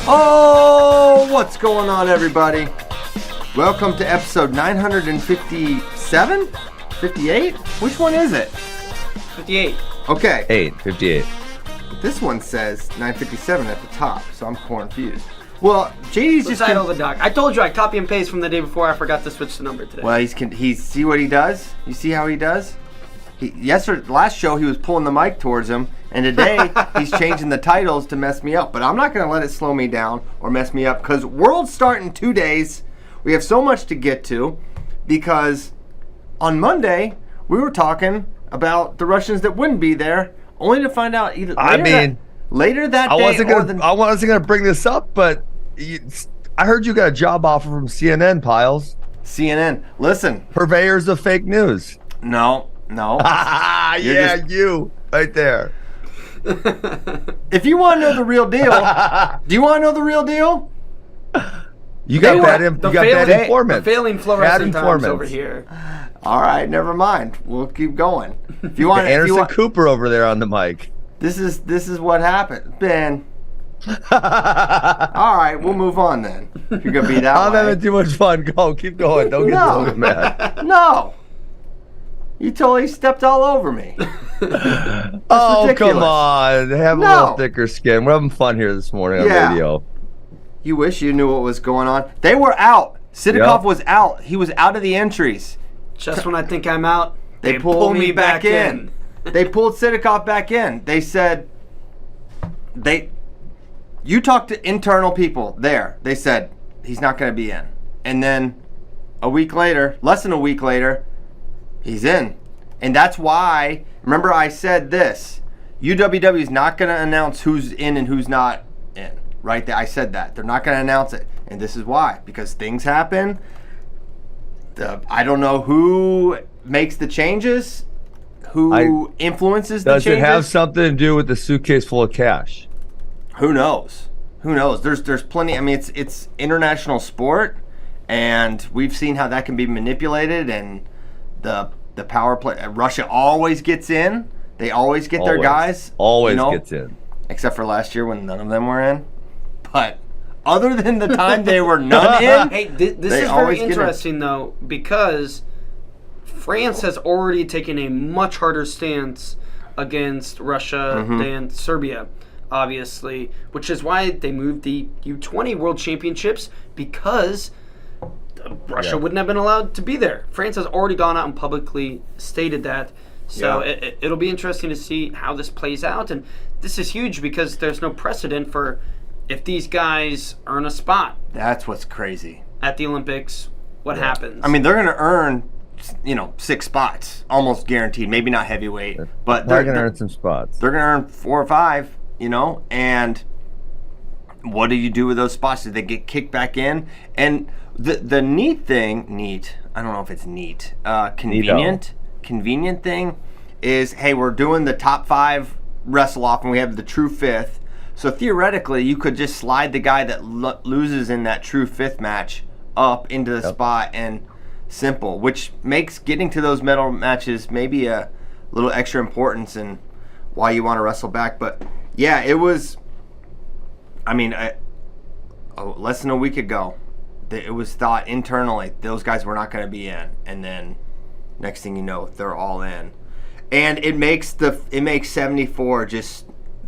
Oh, what's going on, everybody? Welcome to episode 957? 58? Which one is it? 58. Okay. 58. This one says 957 at the top, so I'm confused. Well, JD's just... title of the doc. I told you I copy and paste from the day before. I forgot to switch the number today. Well, he's see what he does? You see how he does? Last show, he was pulling the mic towards him, and today he's changing the titles to mess me up. But I'm not going to let it slow me down or mess me up, because World's starting in 2 days. We have so much to get to, because on Monday, we were talking about the Russians that wouldn't be there, only to find out either later that day. I wasn't gonna bring this up, but I heard you got a job offer from CNN, Piles. CNN, listen. Purveyors of fake news. No. You right there. If you want to know the real deal, do you want to know the real deal? You got bad informants. The failing FloWrestling times over here. All right, never mind. We'll keep going. If you want, Anderson Cooper over there on the mic. This is what happened, Ben. All right, we'll move on then. If you're gonna be that I'm way. having too much fun. Go, keep going. Don't get mad. No. You totally stepped all over me. Oh, ridiculous. Come on. Have a little thicker skin. We're having fun here this morning on radio. You wish you knew what was going on. They were out. Sidakov was out. He was out of the entries. Just when I think I'm out, they pull me back in. They pulled Sidakov back in. They said, you talked to internal people there. They said, he's not going to be in. And then less than a week later, he's in. And that's why, remember I said this, UWW is not going to announce who's in and who's not in. Right there, I said that. They're not going to announce it. And this is why. Because things happen. I don't know who makes the changes, who influences the changes. Does it have something to do with the suitcase full of cash? Who knows? There's plenty. I mean, it's international sport, and we've seen how that can be manipulated, and the power play. Russia always gets in. They always get their guys. Always gets in. Except for last year when none of them were in. But other than the time they were none in, hey, this is very interesting though, because France has already taken a much harder stance against Russia than Serbia, obviously, which is why they moved the U20 World Championships, because Russia wouldn't have been allowed to be there. France has already gone out and publicly stated that. So it'll be interesting to see how this plays out. And this is huge because there's no precedent for if these guys earn a spot. That's what's crazy. At the Olympics, what happens? I mean, they're going to earn, 6 spots, almost guaranteed. Maybe not heavyweight, but they're going to earn some spots. They're going to earn 4 or 5, and what do you do with those spots? Do they get kicked back in? And the neat thing, I don't know if it's neat, convenient thing is, hey, we're doing the top 5 wrestle off, and we have the true 5th. So theoretically, you could just slide the guy that loses in that true 5th match up into the spot, and simple, which makes getting to those medal matches maybe a little extra importance in why you want to wrestle back. But yeah, it was, less than a week ago, it was thought internally those guys were not going to be in, and then next thing you know, they're all in. And it makes 74 just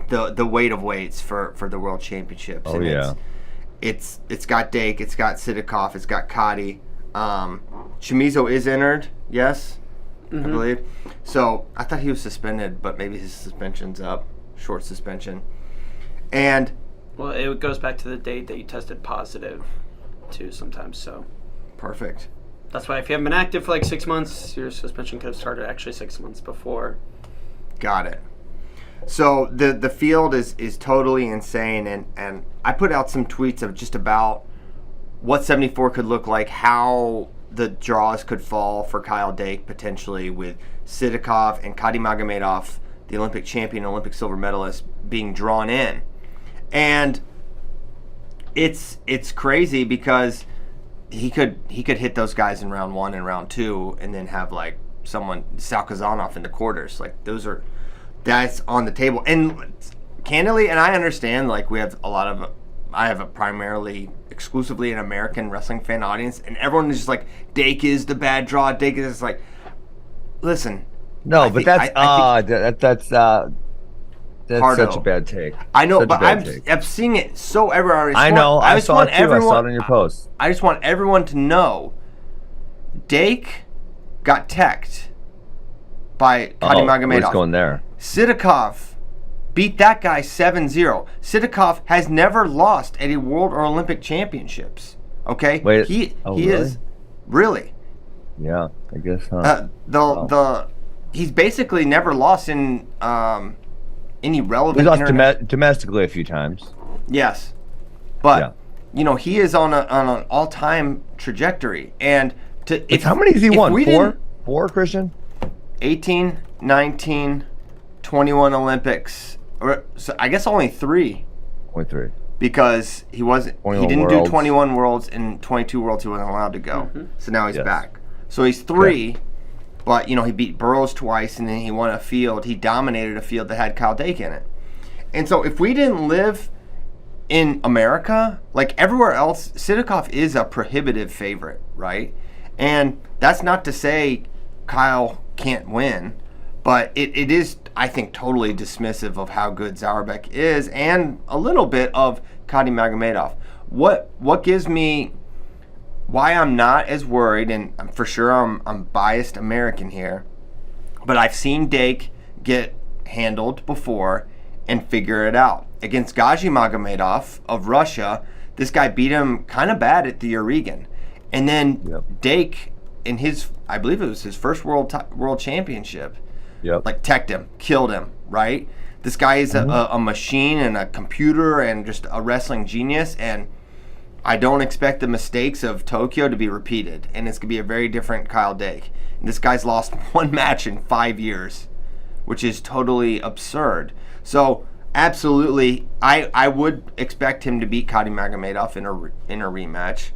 the weight of weights for the World Championships. Oh, and yeah. It's got Dake, it's got Sidakov, it's got Kadi. Chamizo is entered, yes, I believe. So I thought he was suspended, but maybe his suspension's up, short suspension. And well, it goes back to the date that you tested positive, too, sometimes. So perfect. That's why if you haven't been active for like 6 months, your suspension could have started actually 6 months before. Got it. So the field is totally insane, and I put out some tweets of just about what 74 could look like, how the draws could fall for Kyle Dake potentially with Sidakov and Kadi Magomedov, the Olympic champion, Olympic silver medalist, being drawn in. And it's crazy because he could hit those guys in round 1 and round 2 and then have like someone Sal Kazanov in the quarters. Like that's on the table. And candidly, and I understand, like we have a lot of I have a primarily exclusively an American wrestling fan audience, and everyone is just like, Dake is the bad draw. Dake is like, listen. No, but that's such a bad take. I know, but I'm seeing it so everywhere. I know. I saw it too. I saw it on your post. I just want everyone to know, Dake got teched by Kadi Magomedov. What's going there? Sidakov beat that guy 7-0. Sidakov has never lost at a World or Olympic Championships. Okay? Wait, he really? is really. Yeah, I guess. Huh? He's basically never lost in any relevant. He lost domestically a few times. Yes, but he is on an all-time trajectory. And how many has he won? Four, Christian? 18, 19, 21 Olympics. So I guess only 3. Only 3. Because he didn't do 21 Worlds and 22 Worlds he wasn't allowed to go. Mm-hmm. So now he's back. So he's 3, but he beat Burroughs twice and then he won a field. He dominated a field that had Kyle Dake in it. And so if we didn't live in America, like everywhere else, Sidakov is a prohibitive favorite, right? And that's not to say Kyle can't win, but it is, I think, totally dismissive of how good Zauerbeck is and a little bit of Kadi Magomedov. What gives me why I'm not as worried, and for sure I'm biased American here, but I've seen Dake get handled before and figure it out. Against Gazi Magomedov of Russia, this guy beat him kind of bad at the Oregon. And then Dake, in I believe it was his first world championship, like teched him, killed him, right? This guy is a machine and a computer and just a wrestling genius, and I don't expect the mistakes of Tokyo to be repeated, and it's going to be a very different Kyle Dake. And this guy's lost 1 match in 5 years, which is totally absurd. So absolutely, I would expect him to beat Kadi Magomedov in a rematch.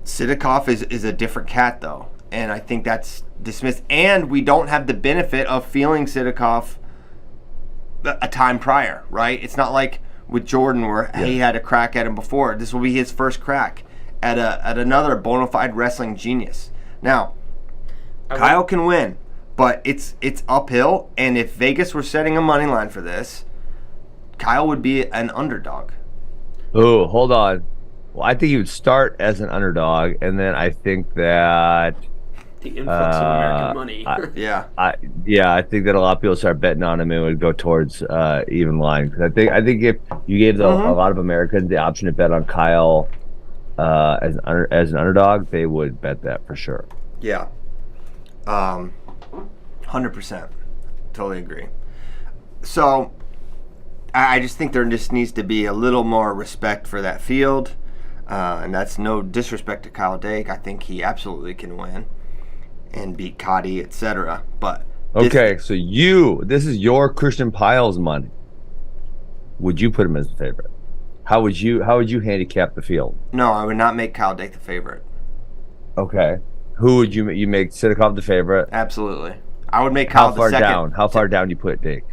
Sidakov is a different cat, though, and I think that's dismissed. And we don't have the benefit of feeling Sidakov a time prior, right? It's not like with Jordan where he had a crack at him before. This will be his first crack at another bona fide wrestling genius. Now, Kyle can win, but it's uphill, and if Vegas were setting a money line for this, Kyle would be an underdog. Oh, hold on. Well, I think he would start as an underdog, and then I think that the influx of American money. I think that a lot of people start betting on him and would go towards even line. Because I think if you gave a lot of Americans the option to bet on Kyle as an underdog, they would bet that for sure. Yeah, 100%. Totally agree. So I just think there just needs to be a little more respect for that field. And that's no disrespect to Kyle Dake. I think he absolutely can win and beat Kadi, etc. But so this is your Christian Piles money. Would you put him as the favorite? How would you handicap the field? No, I would not make Kyle Dake the favorite. Okay, who would you make Sidakov the favorite? Absolutely, I would make Kyle the second. How far down do you put Dake?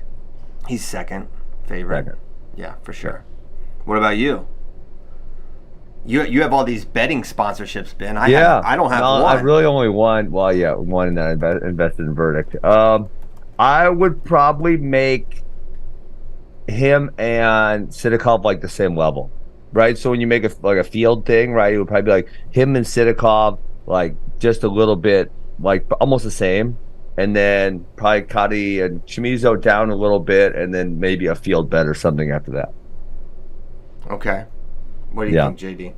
He's second favorite. Second. Yeah, for sure. What about you? You have all these betting sponsorships, Ben. I don't have one. I really only won. Well, one, and then I invested in Verdict. I would probably make him and Sidakov like the same level, right? So when you make a field thing, right, it would probably be like him and Sidakov, like just a little bit, like almost the same, and then probably Kadi and Chimizo down a little bit, and then maybe a field bet or something after that. Okay. What do you think, JD?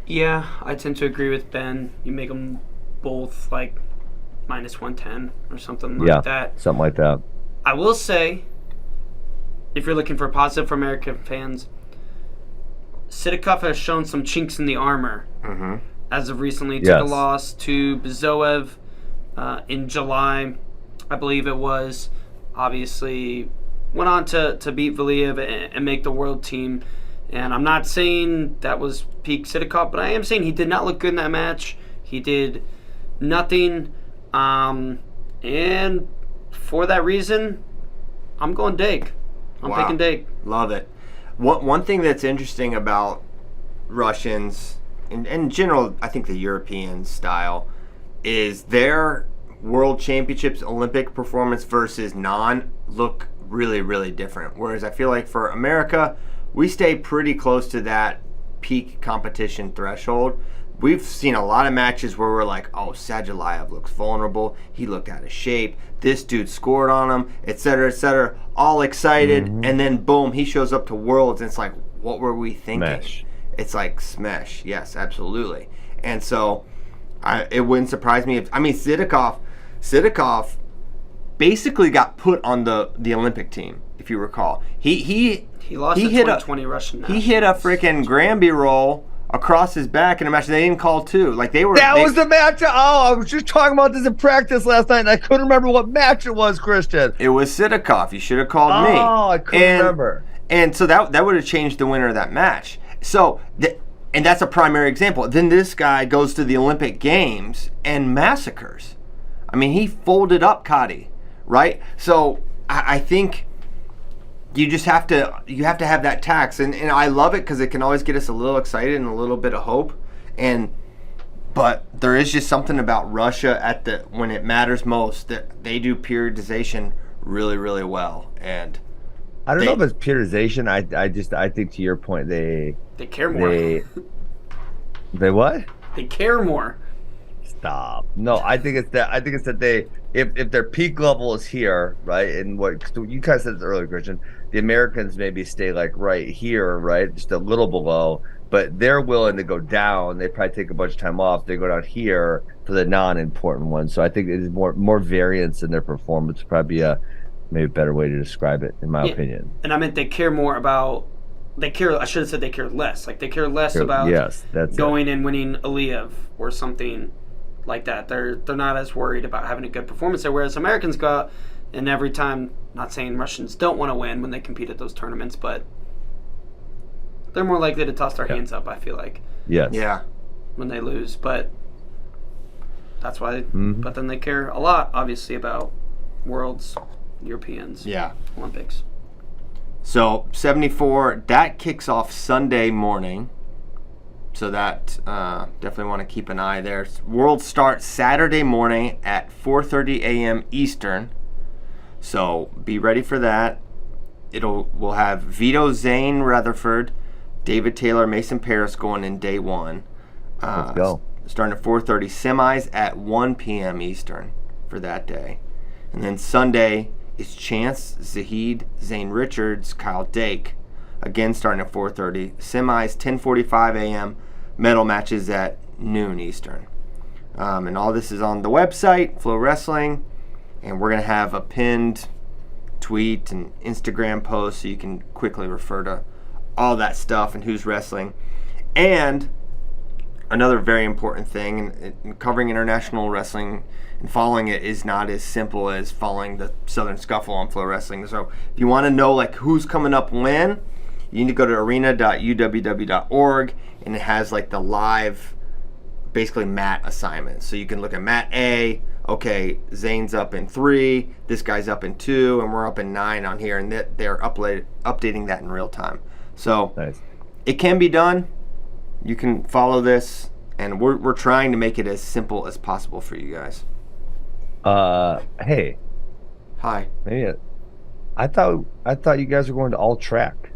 Yeah, I tend to agree with Ben. You make them both like minus 110 or something like that. Something like that. I will say, if you're looking for positive for American fans, Sidakov has shown some chinks in the armor as of recently. Took a loss to Bezoev in July, I believe it was. Obviously, went on to beat Valiev and make the world team. And I'm not saying that was peak Sidakov, but I am saying he did not look good in that match. He did nothing. And for that reason, I'm going Dake. I'm picking Dake. Love it. One thing that's interesting about Russians, and in general, I think the European style, is their World Championships Olympic performance versus non look really, really different. Whereas I feel like for America, we stay pretty close to that peak competition threshold. We've seen a lot of matches where we're like, oh, Sadulaev looks vulnerable. He looked out of shape. This dude scored on him, et cetera, all excited. Mm-hmm. And then, boom, he shows up to Worlds, and it's like, what were we thinking? Smash. It's like smash. Yes, absolutely. And so it wouldn't surprise me if, Sidakov basically got put on the Olympic team, if you recall. He lost the 2020 Russian nationals. He hit a freaking Granby roll across his back in a match they didn't call too. Like they was the match. I was just talking about this in practice last night, and I couldn't remember what match it was, Christian. It was Sidakov. You should have called me. Oh, I couldn't remember. And so that would have changed the winner of that match. So and that's a primary example. Then this guy goes to the Olympic Games and massacres. I mean, he folded up Kadi, right? So I think you just have to have that tax, and I love it because it can always get us a little excited and a little bit of hope, but there is just something about Russia when it matters most that they do periodization really, really well, and I don't know if it's periodization. I think to your point they care more. They what? They care more. Stop. No, I think it's that they if their peak level is here, right, and what you kind of said this earlier, Christian, the Americans maybe stay like right here, right, just a little below, but they're willing to go down. They probably take a bunch of time off. They go down here for the non-important ones. So I think it's more variance in their performance. Probably maybe a better way to describe it, in my opinion. And I meant they care more about. I should have said they care less. Like they care less about going and winning Aliyev or something like that. They're not as worried about having a good performance there, whereas Americans go out and every time, not saying Russians don't want to win when they compete at those tournaments, but they're more likely to toss their hands up, I feel like. Yes. Yeah. When they lose, but that's why but then they care a lot, obviously, about Worlds, Europeans, Olympics. So 74, that kicks off Sunday morning. So that definitely want to keep an eye there. World starts Saturday morning at 4:30 a.m. Eastern. So be ready for that. We'll have Vito, Zane, Rutherford, David Taylor, Mason Paris going in day one. Let's go. Starting at 4:30. Semis at 1 p.m. Eastern for that day. And then Sunday is Chance, Zahid, Zane Richards, Kyle Dake. Again, starting at 4:30. Semis, 10:45 a.m. Medal matches at noon Eastern. And all this is on the website, FloWrestling. And we're going to have a pinned tweet and Instagram post so you can quickly refer to all that stuff and who's wrestling. And another very important thing, in covering international wrestling and following it is not as simple as following the Southern Scuffle on FloWrestling. So if you want to know like who's coming up when, you need to go to arena.uww.org, and it has like the live, basically mat assignments. So you can look at mat A. Okay, Zane's up in 3, this guy's up in 2, and we're up in 9 on here, and they're updating that in real time. So nice. It can be done. You can follow this, and we're trying to make it as simple as possible for you guys. Hey. Hi. Maybe I thought you guys were going to all track.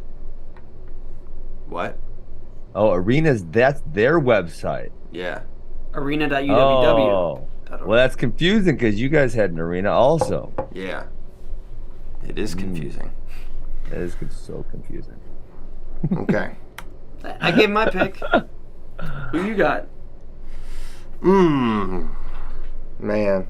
What? Oh, that's their website. Yeah. Arena.uww. Oh. Well, that's confusing because you guys had an arena also. Yeah. It is confusing. It is so confusing. Okay. I gave my pick. Who you got? Man.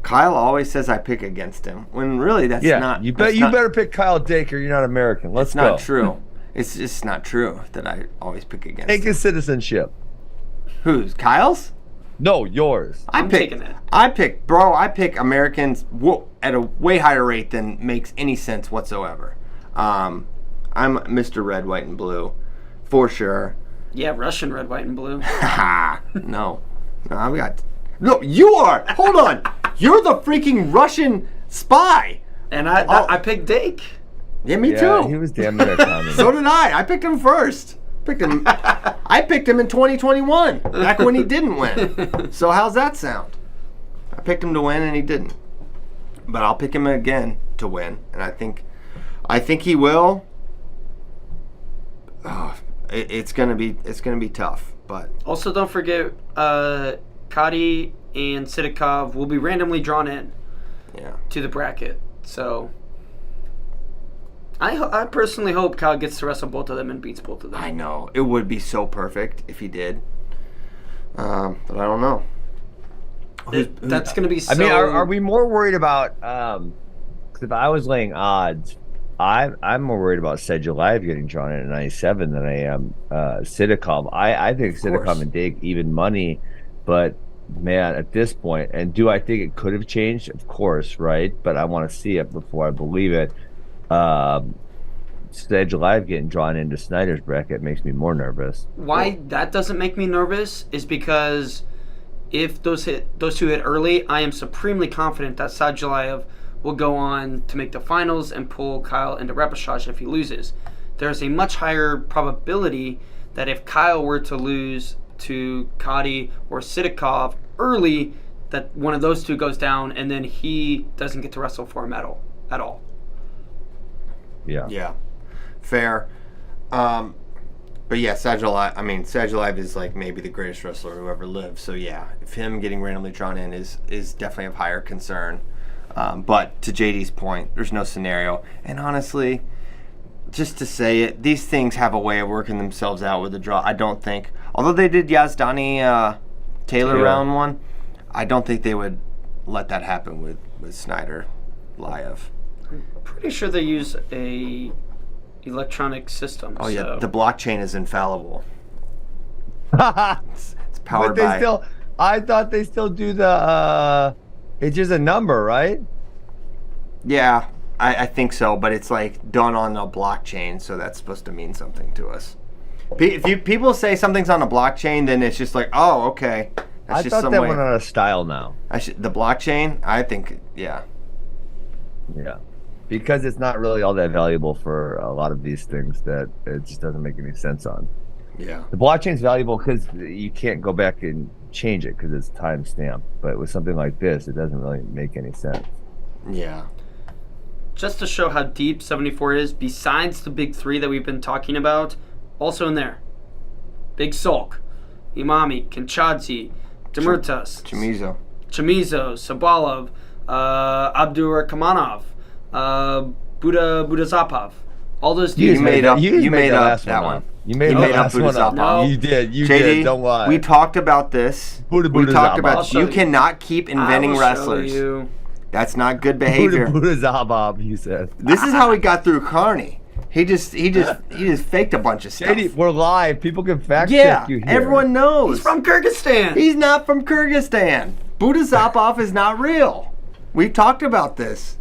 Kyle always says I pick against him, when really that's not. You better pick Kyle Dake or you're not American. Let's go. It's not true. It's just not true that I always pick against him. Take his citizenship. Whose? Kyle's? No, yours. I'm taking it. I pick Americans at a way higher rate than makes any sense whatsoever. I'm Mr. Red, White, and Blue, for sure. Yeah, Russian red, white, and blue. No, No, you are. Hold on. You're the freaking Russian spy. And I picked Dake. Yeah, me too. He was damn near coming. So did I. I picked him first. I picked him in 2021, back when he didn't win. So how's that sound? I picked him to win and he didn't. But I'll pick him again to win, and I think he will. It's gonna be tough, but also don't forget, Kadi and Sidakov will be randomly drawn in. To the bracket. So I personally hope Kyle gets to wrestle both of them and beats both of them. I know. It would be so perfect if he did. But I don't know. That's going to be so... I mean, are we more worried about... Because if I was laying odds, I'm more worried about Sadulaev getting drawn in at 97 than I am Sidakov. I think Sidakov and Dake even money, but... Man, at this point, and do I think it could have changed? Of course, right? But I want to see it before I believe it. Sadulaev getting drawn into Snyder's bracket makes me more nervous. Why that doesn't make me nervous is because if those two hit early, I am supremely confident that Sadulaev will go on to make the finals and pull Kyle into repechage if he loses. There's a much higher probability that if Kyle were to lose to Kadi or Sidakov early, that one of those two goes down and then he doesn't get to wrestle for a medal at all. Yeah. Fair. But yeah, Sadulaev is like maybe the greatest wrestler who ever lived. So yeah, if him getting randomly drawn in is definitely of higher concern. But to JD's point, there's no scenario. And honestly, just to say it, these things have a way of working themselves out with the draw. I don't think, although they did Yazdani Taylor round one, I don't think they would let that happen with Snyder Liev. I'm pretty sure they use a electronic system. Oh yeah, the blockchain is infallible. It's powered by. I thought they still do the. It's just a number, right? Yeah. I think so, but it's like done on a blockchain, so that's supposed to mean something to us. If people say something's on a blockchain, then it's just like, oh, okay. That's I thought that went on a style now. The blockchain, I think, yeah. Yeah, because it's not really all that valuable for a lot of these things that it just doesn't make any sense on. Yeah. The blockchain's valuable because you can't go back and change it because it's time stamped. But with something like this, it doesn't really make any sense. Yeah. Just to show how deep 74 is, besides the big three that we've been talking about, also in there, Big Sulk, Imami, Kinchadze, Demirtas, Chamizo, Sabalov, Abdurakhmanov, Budazapov. All those dudes. You made up that one. You made up Budazapov. No. You did. You JD, did. Don't lie. We talked about this. We talked about you cannot keep inventing wrestlers. That's not good behavior. Budazapov, you said. This is how he got through Carney. He just faked a bunch of stuff. JD, we're live. People can fact check you here. Everyone knows. He's from Kyrgyzstan. He's not from Kyrgyzstan. Budazapov is not real. We've talked about this.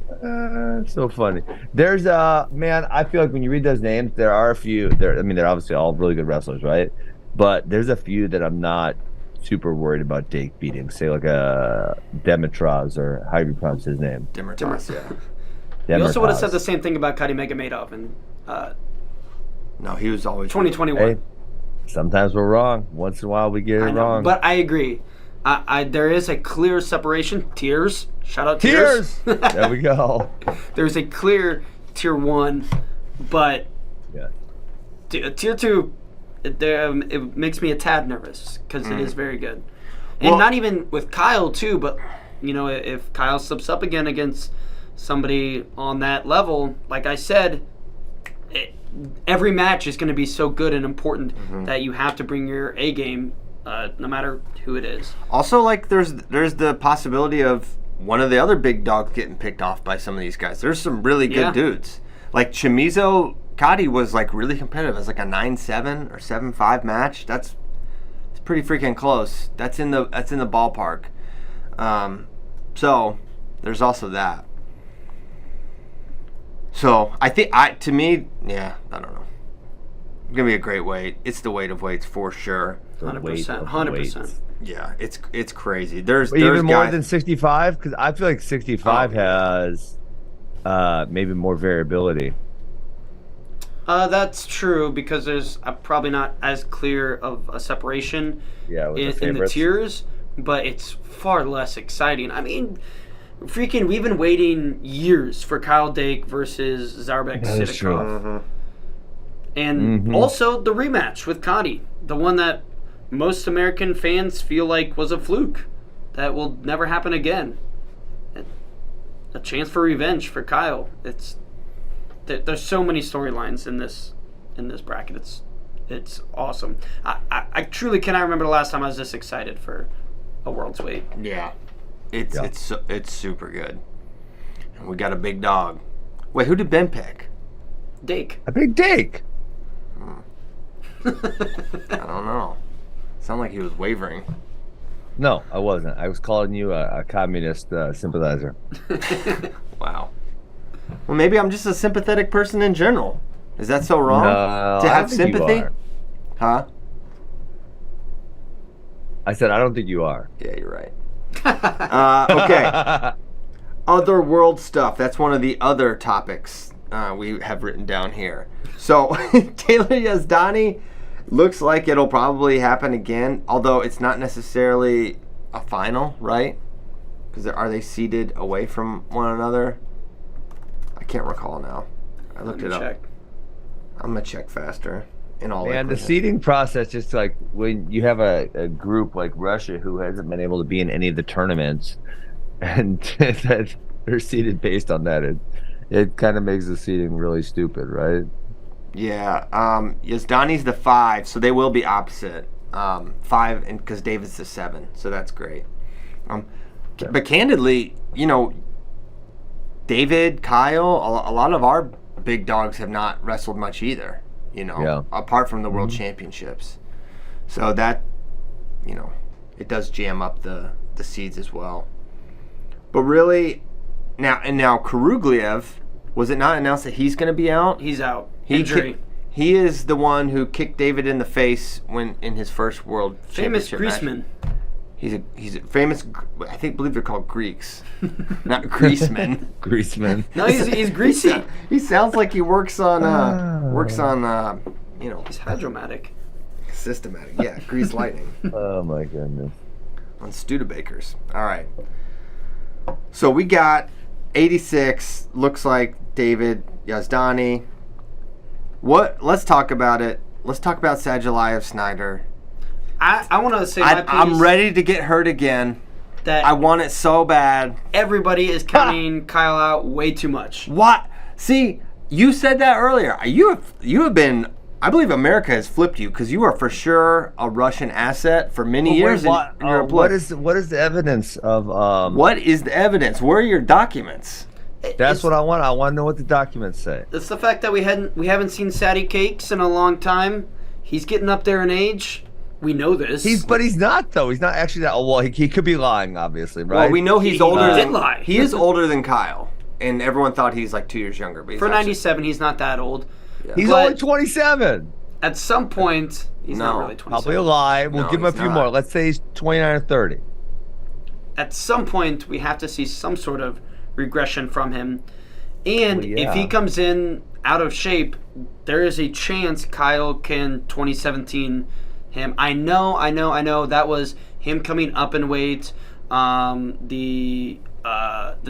So funny. There's man, I feel like when you read those names, there are a few. They're obviously all really good wrestlers, right? But there's a few that I'm not super worried about Dake beating. Say like a Demitraz, or how do you pronounce his name? Demirtas, yeah. You also would have said the same thing about Kadi Megamedov in no, he was always 2021. Hey, sometimes we're wrong. Once in a while we get it wrong. But I agree. There is a clear separation. Tiers. Shout out Tiers. There we go. There's a clear tier 1, but tier 2, it makes me a tad nervous because it is very good. And not even with Kyle too, but if Kyle slips up again against somebody on that level, like I said, every match is going to be so good and important that you have to bring your A game, no matter who it is. Also, like there's the possibility of one of the other big dogs getting picked off by some of these guys. There's some really good dudes. Like Chamizo Kadi was like really competitive. It's like a 9-7 or 7-5 match. It's pretty freaking close. That's in the ballpark. So there's also that. So I think to me, I don't know. It's gonna be a great weight. It's the weight of weights for sure. 100%. 100%. Yeah, it's crazy. There's even more guys, than 65, because I feel like 65 has maybe more variability. That's true because there's probably not as clear of a separation in the tiers, but it's far less exciting. I mean, freaking, we've been waiting years for Kyle Dake versus Zarbek Sidikov. Mm-hmm. And also the rematch with Cody, the one that most American fans feel like was a fluke that will never happen again. A chance for revenge for Kyle. There's so many storylines in this bracket. It's awesome. I truly cannot remember the last time I was this excited for a World's Weight. Yeah, it's super good. And we got a big dog. Wait, who did Ben pick? Dake. I picked Dake. I don't know. Sounded like he was wavering. No, I wasn't. I was calling you a communist sympathizer. Wow. Well, maybe I'm just a sympathetic person in general. Is that so wrong? No, to have sympathy? Huh? I said I don't think you are. Yeah, you're right. Okay. Other world stuff. That's one of the other topics we have written down here. So, Taylor Yazdani looks like it'll probably happen again, although it's not necessarily a final, right? Because are they seated away from one another? I can't recall now. I looked it up. I'm going to check faster. And the seeding process, just like when you have a group like Russia who hasn't been able to be in any of the tournaments, and that they're seeded based on that, it kind of makes the seeding really stupid, right? Yeah. Yazdani's the 5, so they will be opposite. 5, and because David's the 7, so that's great. But candidly, David, Kyle, a lot of our big dogs have not wrestled much either, apart from the World Championships. So that, it does jam up the seeds as well. But really, now Kurugliev, was it not announced that he's going to be out? He's out. Injury. He is the one who kicked David in the face when in his first World Championship match. Greaseman. He's a famous. I believe they're called Greeks, not Greasemen. Greaseman. No, he's greasy. He sounds like he works on He's hydromatic. Systematic, yeah. Grease lightning. Oh my goodness. On Studebakers. All right. So we got 86. Looks like David Yazdani. Let's talk about it. Let's talk about Sadulaev Snyder. I want to say my piece. I'm ready to get hurt again. I want it so bad. Everybody is counting Kyle out way too much. What? See, you said that earlier. You have been. I believe America has flipped you because you are for sure a Russian asset for many years. What is the evidence of? What is the evidence? Where are your documents? That's what I want. I want to know what the documents say. It's the fact that we haven't seen Sadie Cakes in a long time. He's getting up there in age. We know this. But he's not though. He's not actually that. Oh, well, he could be lying, obviously, right? Well, we know he's older. He did lie. He is older than Kyle, and everyone thought he's like 2 years younger. But for 97, he's not that old. Yeah. He's only 27. At some point, he's not really 27. Probably a lie. We'll give him a few more. Let's say he's 29 or 30. At some point, we have to see some sort of regression from him. And if he comes in out of shape, there is a chance Kyle can 2017 him. I know. That was him coming up in weight. The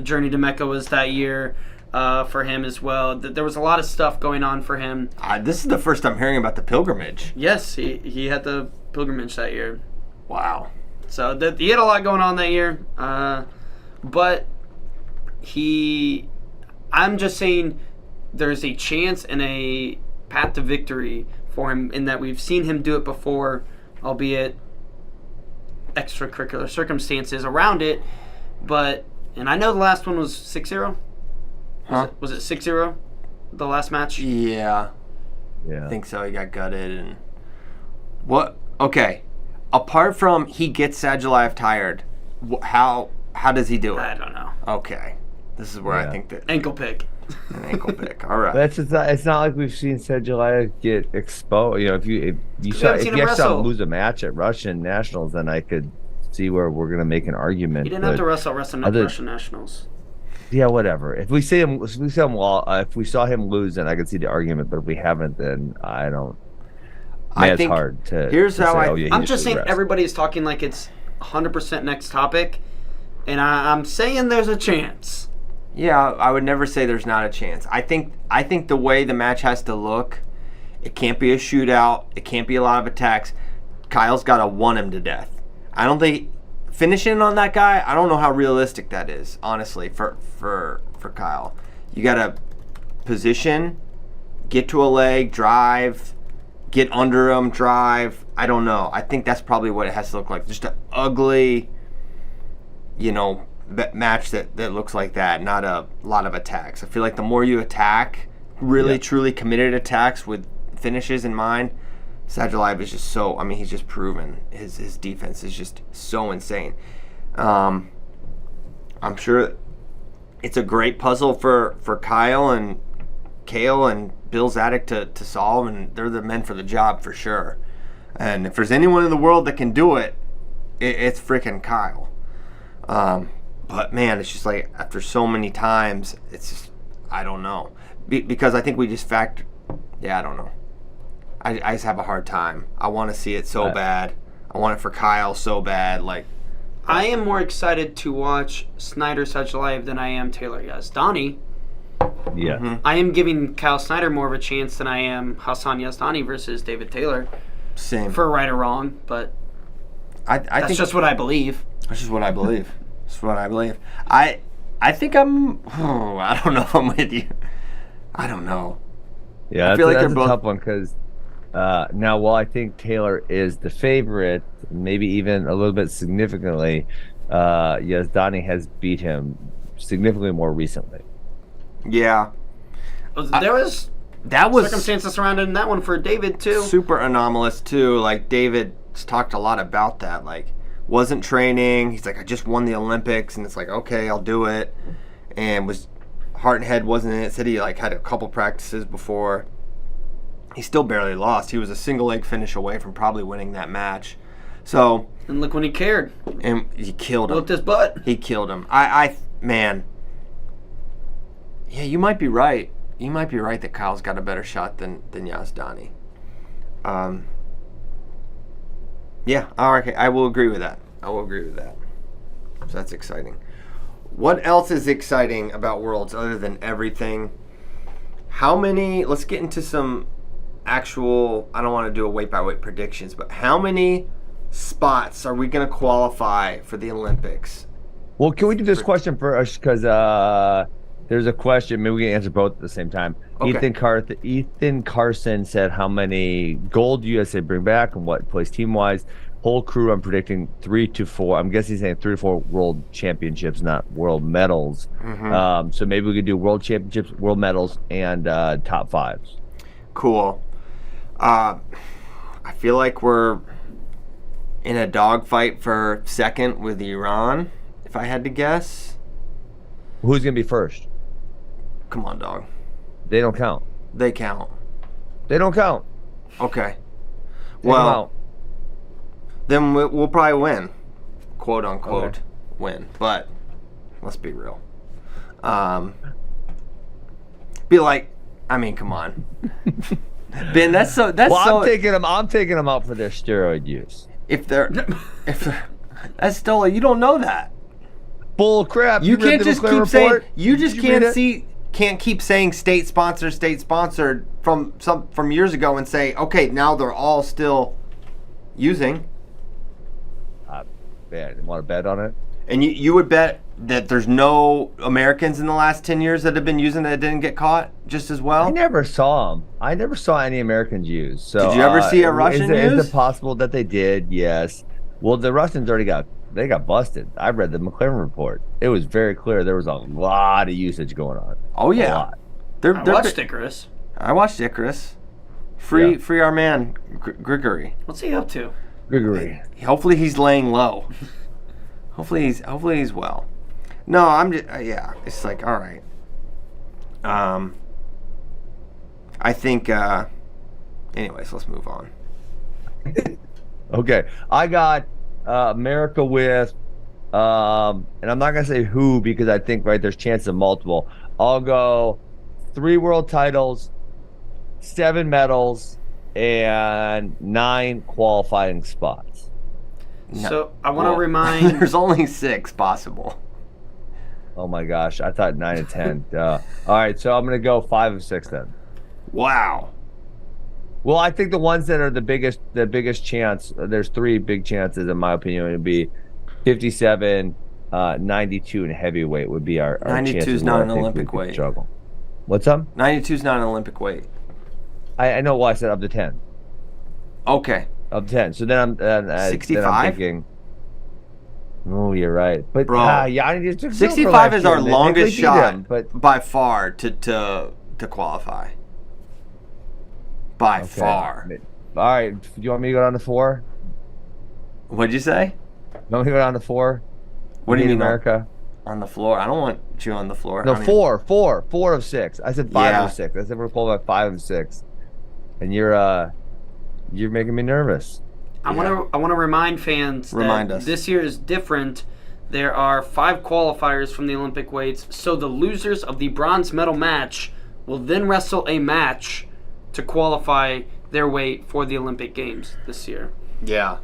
journey to Mecca was that year for him as well. There was a lot of stuff going on for him. This is the first time hearing about the pilgrimage. Yes, he had the pilgrimage that year. Wow. So he had a lot going on that year. But I'm just saying there's a chance and a path to victory for him in that we've seen him do it before, albeit extracurricular circumstances around it. And I know the last one was 6-0. Was it 6-0? The last match? Yeah. I think so. He got gutted and what? Okay. Apart from he gets Sadulaev tired, how does he do it? I don't know. Okay. This is where I think that ankle pick. An ankle pick. All right. That's just not, it's not like we've seen Sadulaev get exposed. If you actually saw him lose a match at Russian Nationals, then I could see where we're going to make an argument. He didn't have to wrestle Russian Nationals. Yeah, whatever. If we saw him lose, then I could see the argument. But if we haven't, then I don't. Man, it's hard to. Here's how I'm just saying everybody's talking like it's 100% next topic, and I'm saying there's a chance. Yeah, I would never say there's not a chance. I think the way the match has to look, it can't be a shootout. It can't be a lot of attacks. Kyle's got to want him to death. I don't think finishing on that guy, I don't know how realistic that is, honestly, for Kyle. You got to position, get to a leg, drive, get under him, drive. I don't know. I think that's probably what it has to look like. Just an ugly, match that looks like that, not a lot of attacks. I feel like the more you attack, really truly committed attacks with finishes in mind, Sadulaev is just so, he's just proven his defense is just so insane. I'm sure it's a great puzzle for Kyle and Kale and Bill Zadek to solve, and they're the men for the job for sure. And if there's anyone in the world that can do it, it's freaking Kyle. But man, it's just like after so many times, it's just, I don't know. Because I think we just I don't know. I just have a hard time. I want to see it so bad. I want it for Kyle so bad. Like, I am more excited to watch Snyder Sadulaev than I am Taylor Yazdani. Yeah. Mm-hmm. I am giving Kyle Snyder more of a chance than I am Hassan Yazdani versus David Taylor. Same. For right or wrong, but I think just what I believe. That's just what I believe. That's what I believe. I think I'm. I don't know if I'm with you. I don't know. Yeah, I feel like that's a tough one because now, while I think Taylor is the favorite, maybe even a little bit significantly, Yazdani has beat him significantly more recently. Yeah, there was circumstances surrounding that one for David too. Super anomalous too. Like David's talked a lot about that. Like, wasn't training. He's like, I just won the Olympics, and it's like, okay, I'll do it. And was heart and head wasn't in it. Said he had a couple practices before. He still barely lost. He was a single leg finish away from probably winning that match. So, and look when he cared. And he killed him. Whooped his butt. He killed him. Man. Yeah, you might be right. You might be right that Kyle's got a better shot than Yazdani. Yeah, okay, I will agree with that. So that's exciting. What else is exciting about Worlds other than everything? Let's get into some actual, I don't want to do a weight-by-weight predictions, but how many spots are we going to qualify for the Olympics? Well, can we do this question first? Because there's a question. Maybe we can answer both at the same time. Okay. Ethan Carson said how many gold USA bring back and what place team-wise. Whole crew, I'm predicting 3 to 4. I'm guessing he's saying 3 to 4 world championships, not world medals. Mm-hmm. So maybe we could do world championships, world medals, and top 5s. Cool. I feel like we're in a dogfight for second with Iran, if I had to guess. Who's going to be first? Come on, dog. They don't count. They count. They don't count. Okay. Well, then we'll probably win. Quote, unquote, win. But let's be real. Come on. Ben, that's so. I'm taking them out for their steroid use. If they're that's still, you don't know that. Bull crap. You can't just keep saying. You just can't keep saying state sponsored from years ago and say, okay, now they're all still using. Man, want to bet on it? And you would bet that there's no Americans in the last 10 years that have been using that didn't get caught just as well? I never saw them. I never saw any Americans use. So, did you ever see a Russian use? Is it possible that they did? Yes. Well, the Russians already got busted. I read the McLaren report. It was very clear there was a lot of usage going on. Oh, yeah. A lot. I watched Icarus. I watched Icarus. Free our man, Grigory. What's he up to? Grigory. Hopefully he's laying low. Hopefully he's well. No, I'm just it's like, all right. I think anyways, let's move on. Okay. I got America with And I'm not gonna say who because I think there's chances of multiple. I'll go 3 world titles, 7 medals, and 9 qualifying spots. So I want to remind. There's only 6 possible. Oh my gosh, I thought 9 and 10. All right, so I'm gonna go 5 of 6 then. Wow. Well, I think the ones that are the biggest chance. There's 3 big chances in my opinion. Would be 57, 92, and heavyweight would be our 92 is not an Olympic weight. Struggle. What's up? 92 is not an Olympic weight. I know why I said up to 10. Okay. Up to 10. So then I'm 65. Then I'm thinking. Oh, you're right. But bro, yeah, 65 is our longest shot, but by far to qualify. By far. All right. Do you want me to go down to 4? What'd you say? You want me to go down to 4? What do you mean, America? On the floor? I don't want you on the floor. No, 4 of 6. I said 5 of 6. I said we're qualified 5 of 6, and you're making me nervous. I want to remind fans that this year is different. There are 5 qualifiers from the Olympic weights, so the losers of the bronze medal match will then wrestle a match to qualify their weight for the Olympic Games this year. Yeah,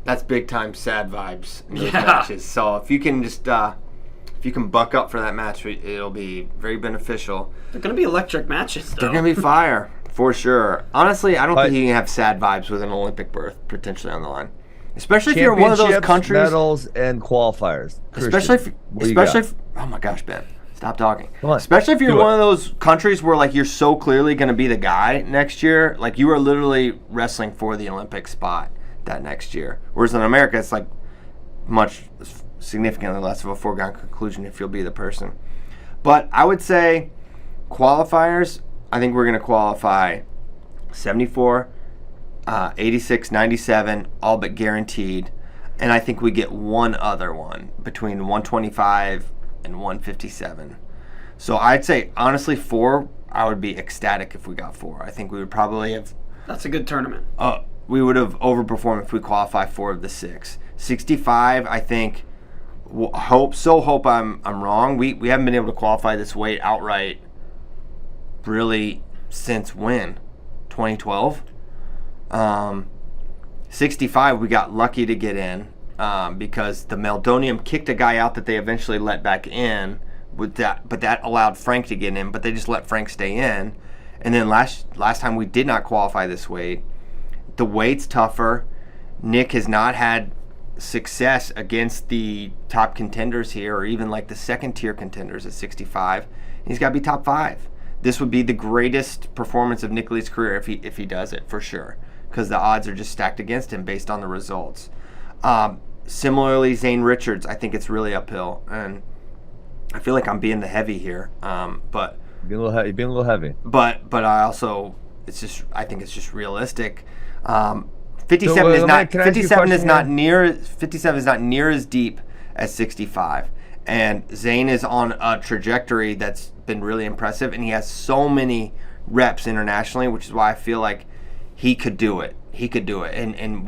that's big time sad vibes in those matches. So if you can just if you can buck up for that match, it'll be very beneficial. They're going to be electric matches, though. They're going to be fire. For sure. Honestly, I don't think you can have sad vibes with an Olympic berth potentially on the line. Especially if you're in one of those countries. Medals and qualifiers. Especially if oh my gosh, Ben. Stop talking. Especially if you're in one of those countries where you're so clearly going to be the guy next year. You are literally wrestling for the Olympic spot that next year. Whereas in America, it's much significantly less of a foregone conclusion if you'll be the person. But I would say qualifiers, I think we're going to qualify 74, 86, 97, all but guaranteed. And I think we get one other one between 125 and 157. So I'd say, honestly, 4, I would be ecstatic if we got 4. I think we would probably have... That's a good tournament. We would have overperformed if we qualify 4 of the 6. 65, I think... hope I'm wrong. We haven't been able to qualify this weight outright really since when? 2012? 65, we got lucky to get in because the Meldonium kicked a guy out that they eventually let back in with that, but that allowed Frank to get in, but they just let Frank stay in. And then last time we did not qualify this weight. The weight's tougher. Nick has not had success against the top contenders here, or even the second tier contenders at 65. He's got to be top 5. This would be the greatest performance of Nick Lee's career if he does it, for sure, because the odds are just stacked against him based on the results. Similarly, Zane Richards, I think it's really uphill, and I feel like I'm being the heavy here, but you're being a little heavy. But I also I think it's just realistic. 57 is not 57 is not near 57 is not near as deep as 65. And Zane is on a trajectory that's been really impressive, and he has so many reps internationally, which is why I feel like he could do it. And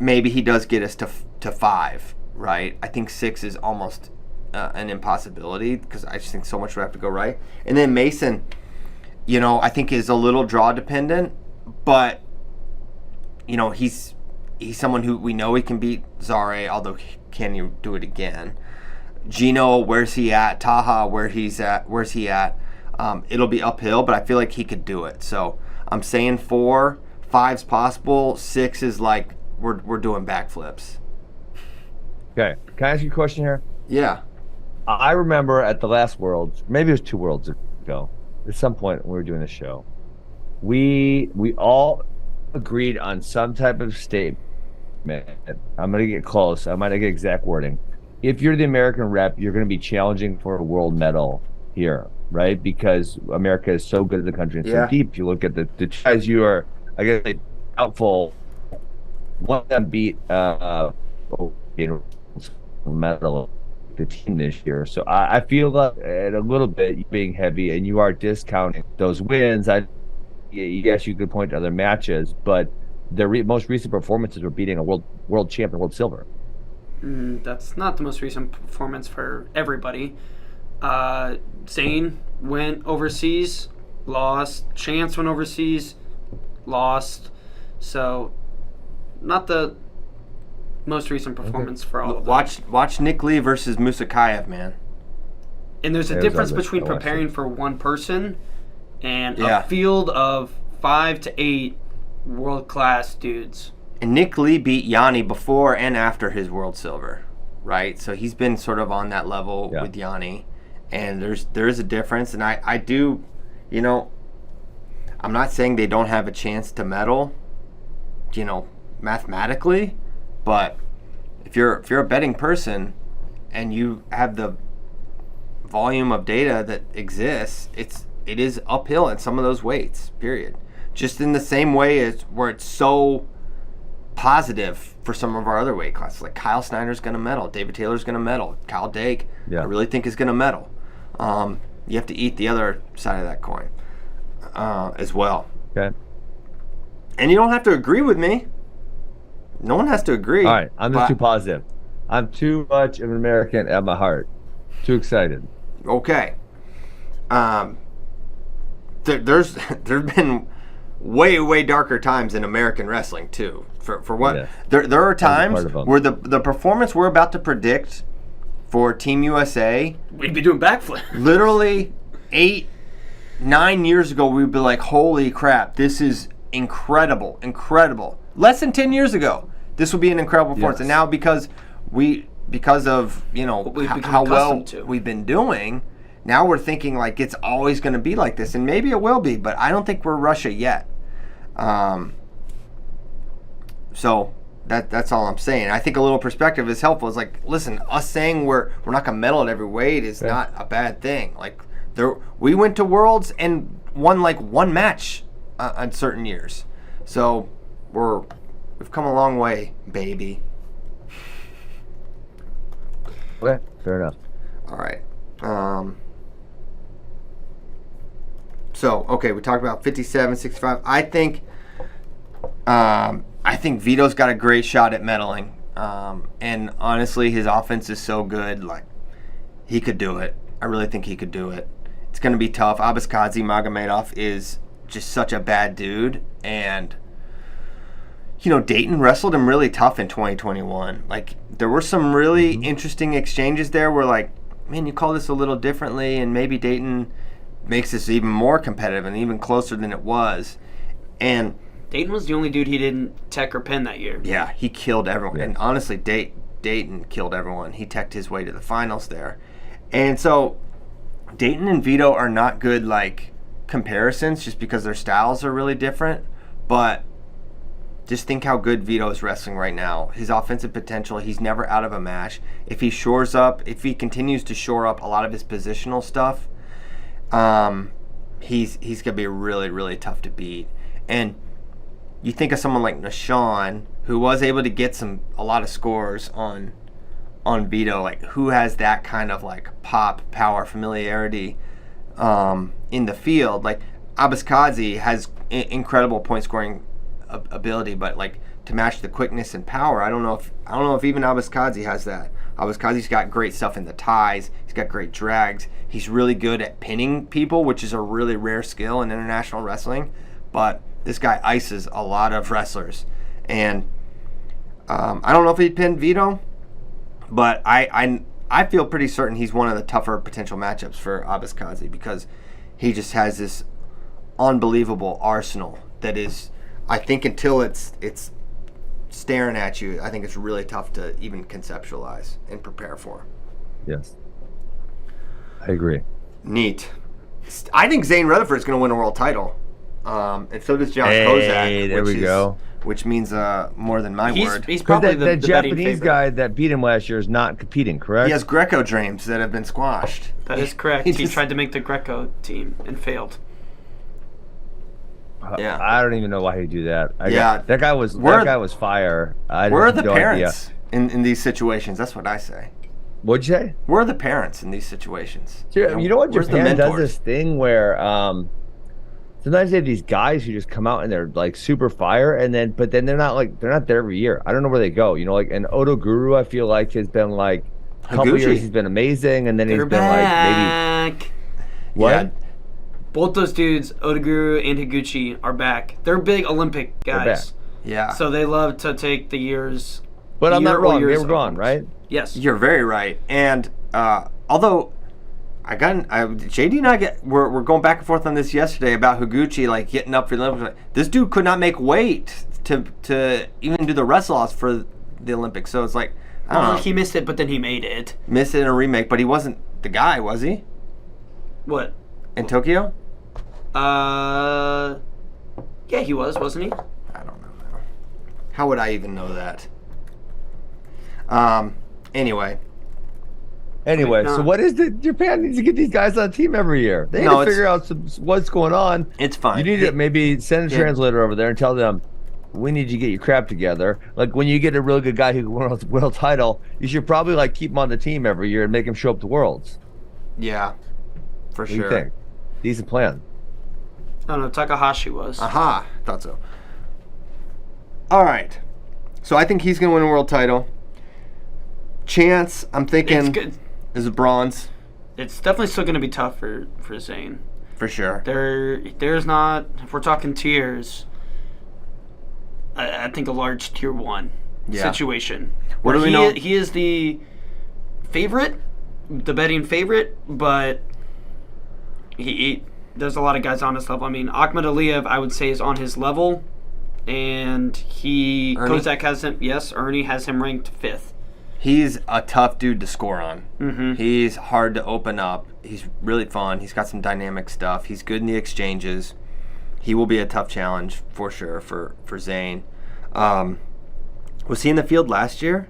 maybe he does get us to 5, right? I think 6 is almost an impossibility because I just think so much would have to go right. And then Mason, I think is a little draw dependent, but he's someone who we know he can beat Zare, although can you do it again? Gino, where's he at? Taha, where's he at? It'll be uphill, but I feel like he could do it. So I'm saying 4, 5's possible. 6 is we're doing backflips. Okay, can I ask you a question here? Yeah. I remember at the last Worlds, maybe it was 2 Worlds ago, at some point when we were doing the show, we all agreed on some type of statement. I'm going to get close. I might not get exact wording. If you're the American rep, you're going to be challenging for a world medal here, right? Because America is so good at the country and so deep. If you look at the guys you are, I guess, doubtful. One of them beat medal the team this year. So I feel like a little bit being heavy, and you are discounting those wins. Yes, you could point to other matches, but their most recent performances were beating a world champ and world silver. That's not the most recent performance for everybody. Zane went overseas, lost. Chance went overseas, lost. So, not the most recent performance for all of them. Watch Nick Lee versus Musakayev, man. And there's a difference between preparing for one person and a field of 5 to 8 world-class dudes. And Nick Lee beat Yanni before and after his world silver, right? So he's been sort of on that level with Yanni. And there is a difference. And I do, I'm not saying they don't have a chance to medal, mathematically. But if you're a betting person and you have the volume of data that exists, it is uphill in some of those weights, period. Just in the same way as where it's so positive for some of our other weight classes. Like Kyle Snyder's going to medal, David Taylor's going to medal, Kyle Dake, I really think is going to medal. You have to eat the other side of that coin as well. Okay. And you don't have to agree with me. No one has to agree. All right, I'm just too positive. I'm too much of an American at my heart. Too excited. Okay. There's been way darker times in American wrestling too. For what? Yeah. There are times where the performance we're about to predict for Team USA, we'd be doing backflip. Literally 8-9 years ago, we'd be like, "Holy crap! This is incredible! Less than 10 years ago, this would be an incredible performance. And now because of how well we've been doing, now we're thinking like it's always going to be like this, and maybe it will be, but I don't think we're Russia yet. So that's all I'm saying. I think a little perspective is helpful. It's like, listen, us saying we're not going to medal at every weight is not a bad thing. Like we went to Worlds and won like one match on certain years, so we've come a long way, baby. Okay, fair enough. All right. So, we talked about 57, 65. I think Vito's got a great shot at medaling. And honestly, his offense is so good, like, he could do it. I really think he could do it. It's going to be tough. Abaskhadze Magomedov is just such a bad dude. And, Dayton wrestled him really tough in 2021. Like, there were some really interesting exchanges there where, like, man, you call this a little differently, and maybe Dayton makes this even more competitive and even closer than it was. And Dayton was the only dude he didn't tech or pin that year. Yeah, he killed everyone. Yeah. And honestly, Dayton killed everyone. He teched his way to the finals there. And so Dayton and Vito are not good, like, comparisons just because their styles are really different. But just think how good Vito is wrestling right now. His offensive potential, he's never out of a match. If he continues to shore up a lot of his positional stuff, he's going to be really, really tough to beat. And you think of someone like Nashawn, who was able to get a lot of scores on Vito, like, who has that kind of like pop, power, familiarity in the field. Like, Abaskhadze has incredible point scoring ability, but like to match the quickness and power, I don't know if even Abaskhadze has that. Abaskhadze's got great stuff in the ties. He's got great drags. He's really good at pinning people, which is a really rare skill in international wrestling. But this guy ices a lot of wrestlers, and I don't know if he pinned Vito, but I feel pretty certain he's one of the tougher potential matchups for Abaskhadze because he just has this unbelievable arsenal that is, I think, until it's staring at you, I think it's really tough to even conceptualize and prepare for. Yes, I agree. Neat. I think Zane Rutherford is going to win a world title, and so does John Kozak. There we go. Which means more than my word. He's probably the Japanese guy that beat him last year is not competing, correct? He has Greco dreams that have been squashed. That is correct. He tried to make the Greco team and failed. Yeah, I don't even know why he'd do that. That guy was fire. Where are the parents in these situations? That's what I say. What'd you say? Where are the parents in these situations? You know what? Japan does this thing where sometimes they have these guys who just come out and they're like super fire, but then they're not there every year. I don't know where they go. Like an Odo Guru, I feel like has been like a couple years he's been amazing, and then he's been like maybe what? Yeah. Both those dudes, Odaguru and Higuchi, are back. They're big Olympic guys. Yeah. So they love to take the years. But I'm not wrong. They were gone, right? Yes. You're very right. And although JD and I we're going back and forth on this yesterday about Higuchi like getting up for the Olympics. This dude could not make weight to even do the wrestle-offs for the Olympics. So it's like, I don't know. He missed it, but then he made it. Missed it in a remake, but he wasn't the guy, was he? What? In Tokyo? Yeah, he was, wasn't he? I don't know. How would I even know that? Anyway, so what is it? Japan needs to get these guys on a team every year. They need to figure out what's going on. It's fine. You need to maybe send a translator over there and tell them, we need you to get your crap together. Like when you get a really good guy who can win a world title, you should probably like keep him on the team every year and make him show up to Worlds. Yeah, for sure. What do you think? Decent plan. I don't know. Takahashi was. Aha, thought so. All right. So I think he's going to win a world title. Chance, I'm thinking, is a bronze. It's definitely still going to be tough for Zayn. For sure. There's not, if we're talking tiers, I think a large tier 1 situation. What do we know? He is the favorite, the betting favorite, but there's a lot of guys on his level. I mean, Ahmed Aliyev, I would say, is on his level, and Kozak has him. Yes, Ernie has him ranked 5th. He's a tough dude to score on. Mm-hmm. He's hard to open up. He's really fun. He's got some dynamic stuff. He's good in the exchanges. He will be a tough challenge for sure for Zayn. Was he in the field last year?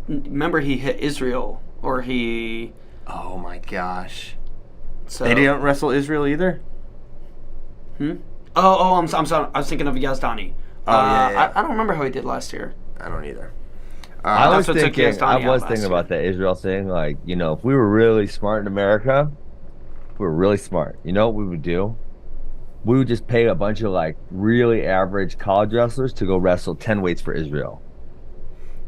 Remember, he hit Israel, or he. Oh my gosh! So they didn't wrestle Israel either. I'm sorry. I was thinking of Yazdani. Yeah. I don't remember how he did last year. I don't either. I was thinking about that Israel thing. Like, if we were really smart in America, if we were really smart, you know what we would do? We would just pay a bunch of like really average college wrestlers to go wrestle 10 weights for Israel.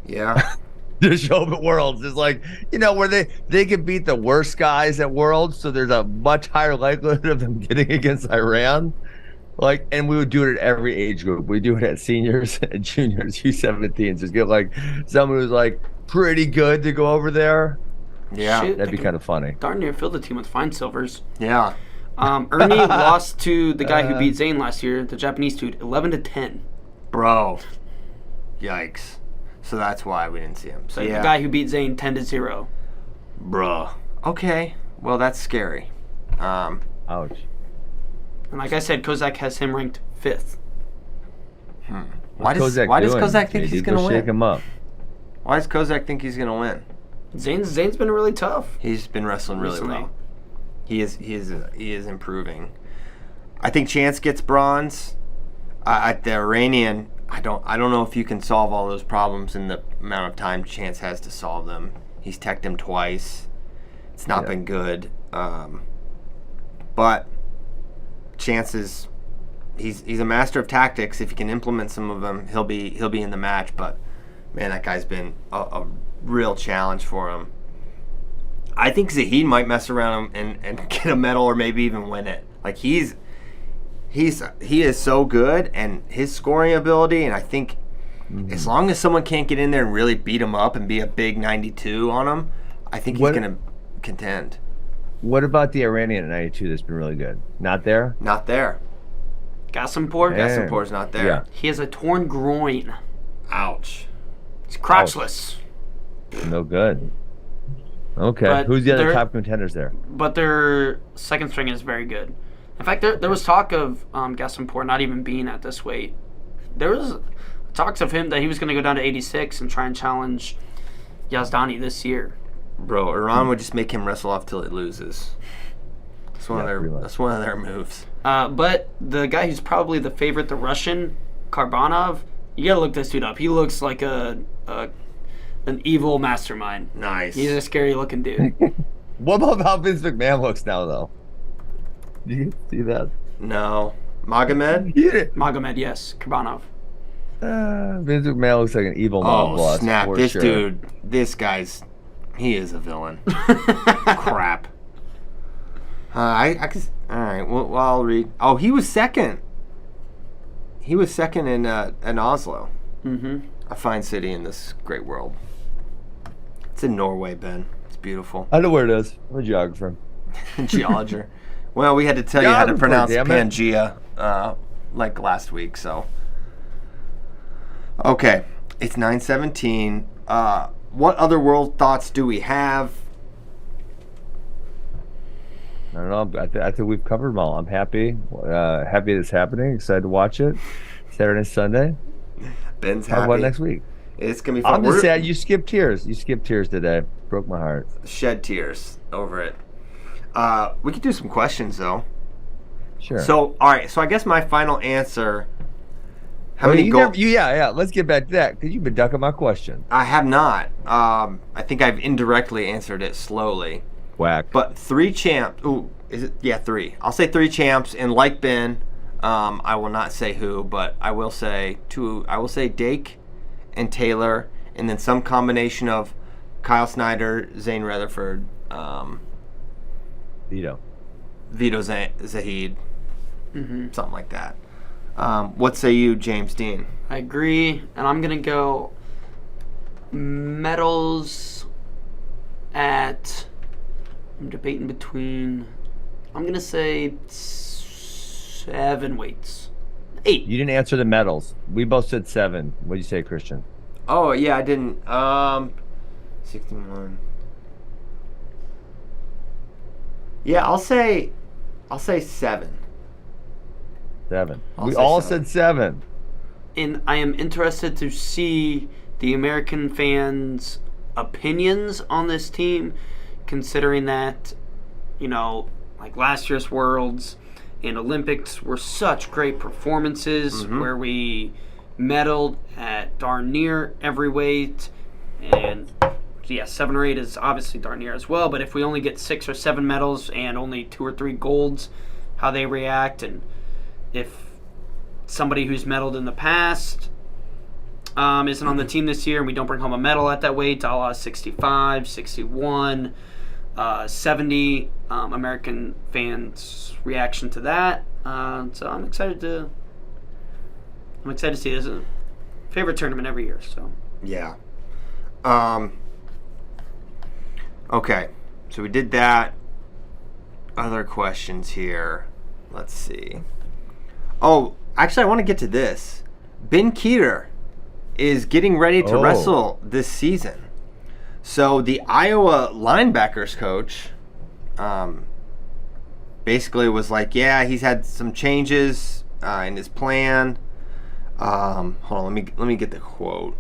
Yeah. To show up at Worlds. It's like, where they can beat the worst guys at Worlds, so there's a much higher likelihood of them getting against Iran. Like, and we would do it at every age group. We do it at seniors and juniors, U17s. Just get like someone who's like pretty good to go over there. Yeah, that'd be kind of funny. Darn near filled the team with fine silvers. Yeah. Ernie lost to the guy who beat Zayn last year, the Japanese dude, 11-10. Bro, yikes! So that's why we didn't see him. So the guy who beat Zayn 10-0. Bro. Okay. Well, that's scary. Ouch. And like I said, Kozak has him ranked 5th. Why does Kozak think he's going to win? Shake him up. Why does Kozak think he's going to win? Zayn's been really tough. He's been wrestling really well. He is improving. I think Chance gets bronze. At the Iranian, I don't know if you can solve all those problems in the amount of time Chance has to solve them. He's teched him twice. It's not been good. But Chance is he's a master of tactics. If he can implement some of them, he'll be in the match. But man, that guy's been a real challenge for him. I think Zahid might mess around and get a medal or maybe even win it. Like he is so good, and his scoring ability, and I think as long as someone can't get in there and really beat him up and be a big 92 on him, I think he's going to contend. What about the Iranian at 92 that's been really good? Not there? Not there. Gasimpour's not there. Yeah. He has a torn groin. Ouch. He's crotchless. No good. Okay. But who's the other top contenders there? But their second string is very good. In fact, there was talk of Gasimpour not even being at this weight. There was talks of him that he was going to go down to 86 and try and challenge Yazdani this year. Bro, Iran would just make him wrestle off till it loses. That's one of their moves. But the guy who's probably the favorite, the Russian, Karbanov, you got to look this dude up. He looks like an evil mastermind. Nice. He's a scary looking dude. What about how Vince McMahon looks now, though? Do you see that? No. Magomed? Yeah. Magomed, yes. Kurbanov. Vince McMahon looks like an evil mob boss. Snap. For This sure. dude, he is a villain. Crap. All right, well, I'll read. Oh, he was second. He was second in Oslo. Mm-hmm. A fine city in this great world. It's in Norway, Ben. It's beautiful. I know where it is. I'm a geographer. Geologer. Well, we had to tell you how to pronounce Pangea like last week, so. Okay, it's 9:17. What other world thoughts do we have? I don't know. I think we've covered them all. I'm happy. Happy it's happening. Excited to watch it. Saturday and Sunday. Ben's How happy. about next week? It's going to be fun. I'm just sad you skipped tears. You skipped tears today. Broke my heart. Shed tears over it. We could do some questions, though. Sure. So, all right. So, I guess my final answer. How Well, many goals? Yeah. Let's get back to that because you've been ducking my question. I have not. I think I've indirectly answered it slowly. Whack. But 3 champs. Ooh, is it? Yeah, 3. I'll say 3 champs. And like Ben, I will not say who, but I will say 2. I will say Dake and Taylor, and then some combination of Kyle Snyder, Zane Rutherford, Vito Zahid, something like that. What say you, James Dean? I agree, and I'm going to go medals at... I'm debating between... I'm going to say 7 weights. 8. You didn't answer the medals. We both said 7. What did you say, Christian? Oh, yeah, I didn't. 61. Yeah, I'll say 7. 7. I'll We say all 7. said 7. And I am interested to see the American fans' opinions on this team, considering that, like last year's Worlds and Olympics were such great performances where we medaled at darn near every weight. And, yeah, 7 or 8 is obviously darn near as well. But if we only get 6 or 7 medals and only 2 or 3 golds, how they react, and if somebody who's medaled in the past isn't on the team this year and we don't bring home a medal at that weight, a la 65, 61, 70, American fans' reaction to that. So I'm excited to see this. Is a favorite tournament every year. So Yeah. Okay, so we did that. Other questions here. Let's see. Oh, actually, I want to get to this. Ben Kueter is getting ready to wrestle this season. So the Iowa linebackers coach basically was like, yeah, he's had some changes in his plan. Hold on, let me get the quote.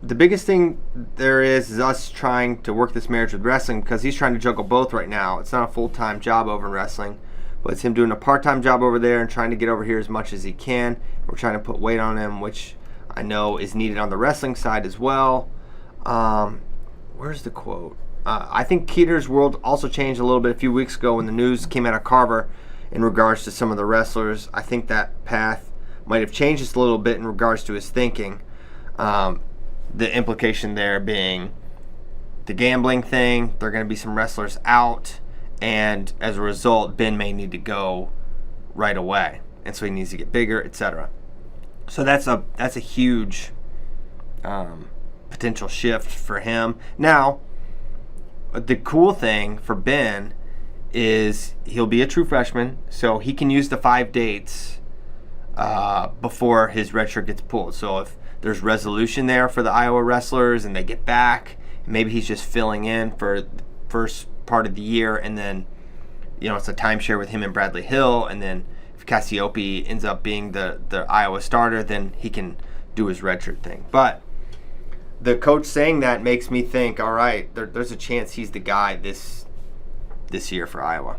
The biggest thing there is us trying to work this marriage with wrestling because he's trying to juggle both right now. It's not a full-time job over in wrestling, but it's him doing a part-time job over there and trying to get over here as much as he can. We're trying to put weight on him, which I know is needed on the wrestling side as well. Where's the quote? I think Kueter's world also changed a little bit a few weeks ago when the news came out of Carver in regards to some of the wrestlers. I think that path might have changed just a little bit in regards to his thinking. The implication there being the gambling thing, there are going to be some wrestlers out, and as a result, Ben may need to go right away, and so he needs to get bigger, etc. So that's a huge potential shift for him. Now, the cool thing for Ben is he'll be a true freshman, so he can use the 5 dates before his redshirt gets pulled. So if there's resolution there for the Iowa wrestlers and they get back, maybe he's just filling in for the first part of the year, and then it's a timeshare with him and Bradley Hill, and then if Cassiope ends up being the Iowa starter, then he can do his redshirt thing. But the coach saying that makes me think, all right, there's a chance he's the guy this year for Iowa.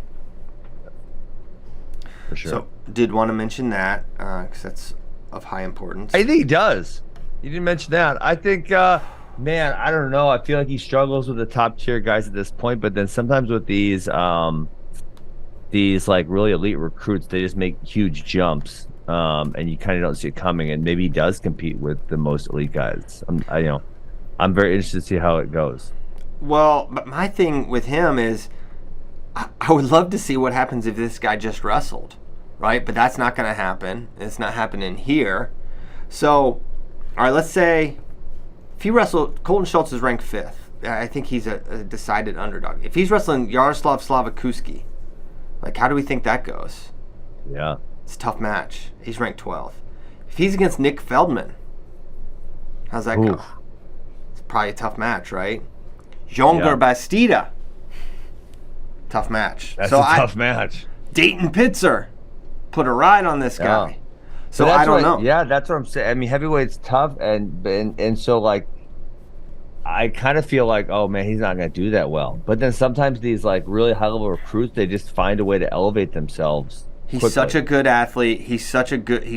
For sure. So did want to mention that because that's of high importance. I think he does. You didn't mention that. I think, man, I don't know. I feel like he struggles with the top tier guys at this point, but then sometimes with these these like really elite recruits, they just make huge jumps, and you kind of don't see it coming. And maybe he does compete with the most elite guys. I'm very interested to see how it goes. Well, but my thing with him is, I would love to see what happens if this guy just wrestled, right? But that's not going to happen. It's not happening here. So, all right, let's say if he wrestled, Colton Schultz is ranked 5th. I think he's a decided underdog. If he's wrestling Yaroslav Slavakuski, like, how do we think that goes? Yeah. It's a tough match. He's ranked 12th. If he's against Nick Feldman, how's that go? It's probably a tough match, right? Jonger Bastida. Tough match. That's a tough match. Dayton Pitzer put a ride on this guy. Yeah. So I don't know. Yeah, that's what I'm saying. I mean, heavyweight's tough, and so like, I kind of feel like, oh man, he's not going to do that well. But then sometimes these like really high level recruits, they just find a way to elevate themselves. He's quickly. such a good athlete. He's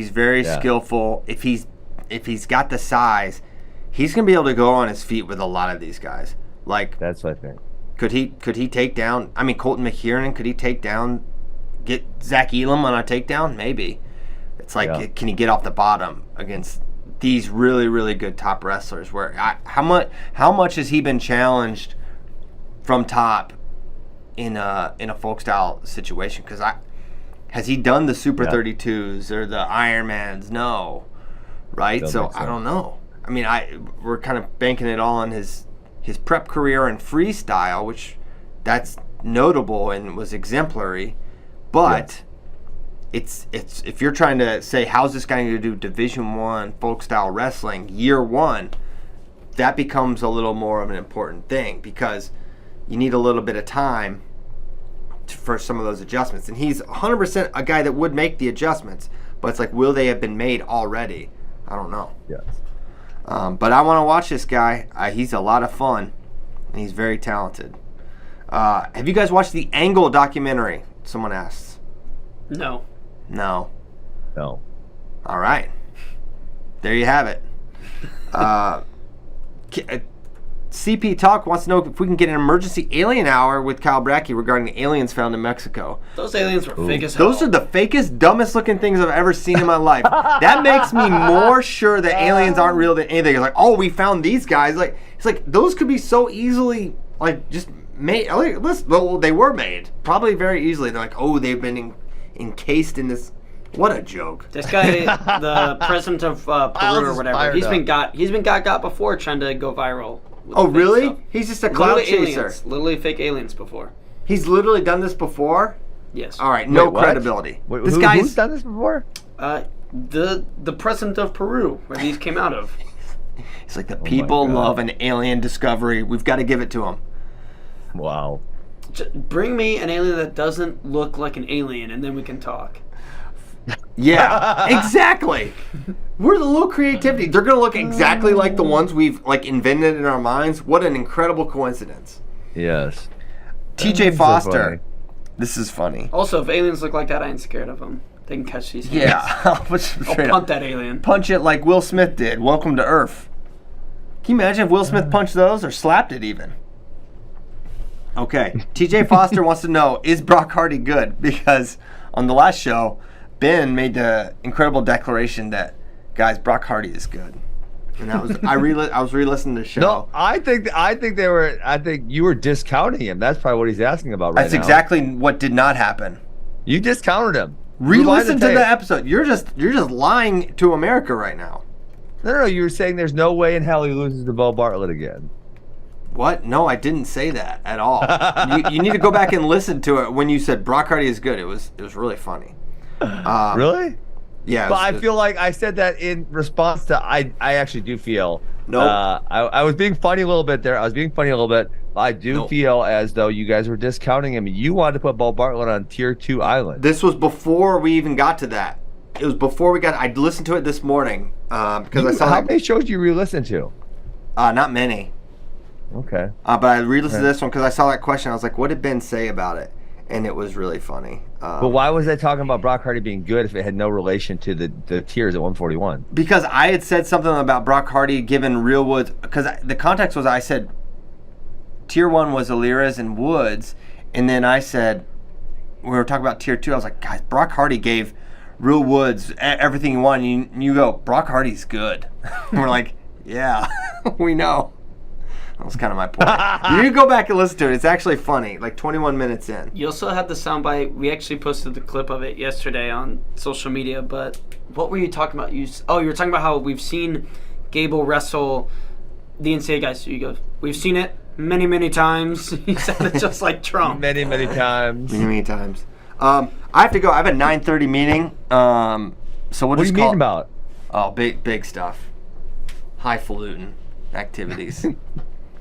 very skillful. If he's got the size, he's going to be able to go on his feet with a lot of these guys. Like, that's what I think. Could he take down? I mean, Colton McKiernan, could he take down? Get Zach Elam on a takedown? Maybe. It's like, can he get off the bottom against these really, really good top wrestlers? Where how much has he been challenged from top in a folk style situation? Because has he done the Super 32s or the Ironmans? No, right? So I don't know. I mean, we're kind of banking it all on his prep career and freestyle, which that's notable and was exemplary. But it's if you're trying to say, how's this guy going to do Division I folk style wrestling year one, that becomes a little more of an important thing, because you need a little bit of time for some of those adjustments. And he's 100% a guy that would make the adjustments, but it's like, will they have been made already? I don't know. Yes. But I want to watch this guy. He's a lot of fun, and he's very talented. Have you guys watched the Angle documentary? Someone asks. No. All right. There you have it. CP Talk wants to know if we can get an emergency alien hour with Kyle Brackey regarding aliens found in Mexico. Those aliens were fake as hell. Those are the fakest, dumbest looking things I've ever seen in my life. That makes me more sure that aliens aren't real than anything. It's like, oh, we found these guys. Like, it's like those could be so easily like just made. Well, they were made probably very easily. They're like, oh, they've been encased in this. What a joke! This guy, the president of Peru or whatever, he's been got before trying to go viral. Oh, really? Stuff. He's just a cloud chaser. Literally fake aliens before. He's literally done this before? Yes. All right, no credibility. Wait, who's done this before? The president of Peru, where these came out of. It's like the people love an alien discovery. We've got to give it to them. Wow. Bring me an alien that doesn't look like an alien, and then we can talk. Yeah, exactly. We're the little creativity. They're going to look exactly like the ones we've like invented in our minds. What an incredible coincidence. Yes. TJ Foster. This is funny. Also, if aliens look like that, I ain't scared of them. They can catch these hands. Yeah. I'll punt that alien. Punch it like Will Smith did. Welcome to Earth. Can you imagine if Will Smith punched those or slapped it even? Okay. TJ Foster wants to know, is Brock Hardy good? Because on the last show, Ben made the incredible declaration that, guys, Brock Hardy is good, and that was I was re-listening to the show. No, I think you were discounting him. That's probably what he's asking about right now. That's exactly what did not happen. You discounted him. Re-listen to the episode. You're just lying to America right now. No. You were saying there's no way in hell he loses to Bo Bartlett again. What? No, I didn't say that at all. you need to go back and listen to it when you said Brock Hardy is good. It was really funny. Really? Yeah. But I feel like I said that in response to I actually do feel. No. I was being funny a little bit there. But I do feel as though you guys were discounting him. You wanted to put Bo Bartlett on Tier 2 Island. This was before we even got to that. It was before we got. I listened to it this morning because I saw. How many shows do you re-listen to? Not many. Okay. But I re-listened to this one because I saw that question. I was like, what did Ben say about it? And it was really funny. But why was I talking about Brock Hardy being good if it had no relation to the tiers at 141? Because I had said something about Brock Hardy given Real Woods. Because the context was I said Tier 1 was Aliras and Woods. And then I said we were talking about tier 2. I was like, guys, Brock Hardy gave Real Woods everything he wanted. And you go, Brock Hardy's good. And we're like, yeah, we know. That was kind of my point. You can go back and listen to it. It's actually funny, like 21 minutes in. You also had the soundbite. We actually posted the clip of it yesterday on social media, but what were you talking about? You were talking about how we've seen Gable wrestle the NCAA guys. So you go, we've seen it many, many times. He said it just like Trump. Many, many times. Many times. I have to go. I have a 9:30 meeting. So we'll what just are you meeting about? Oh, big stuff. Highfalutin activities.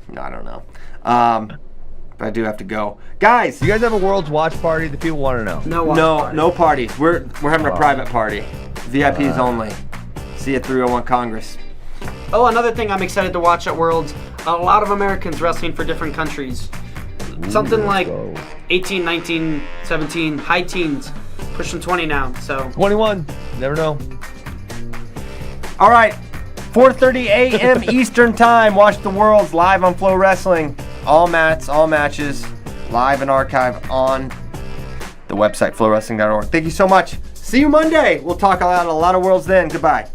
No, I don't know. But I do have to go. Guys! You guys have a World's Watch Party? The people want to know. No parties. We're having a private party. VIPs only. See you at 301 Congress. Oh, another thing I'm excited to watch at Worlds. A lot of Americans wrestling for different countries. Something like 18, 19, 17, high teens. Pushing 20 now, so. 21. Never know. All right. 4:30 a.m. Eastern Time. Watch the Worlds live on FloWrestling. All matches, live and archive on the website, FloWrestling.org. Thank you so much. See you Monday. We'll talk about a lot of Worlds then. Goodbye.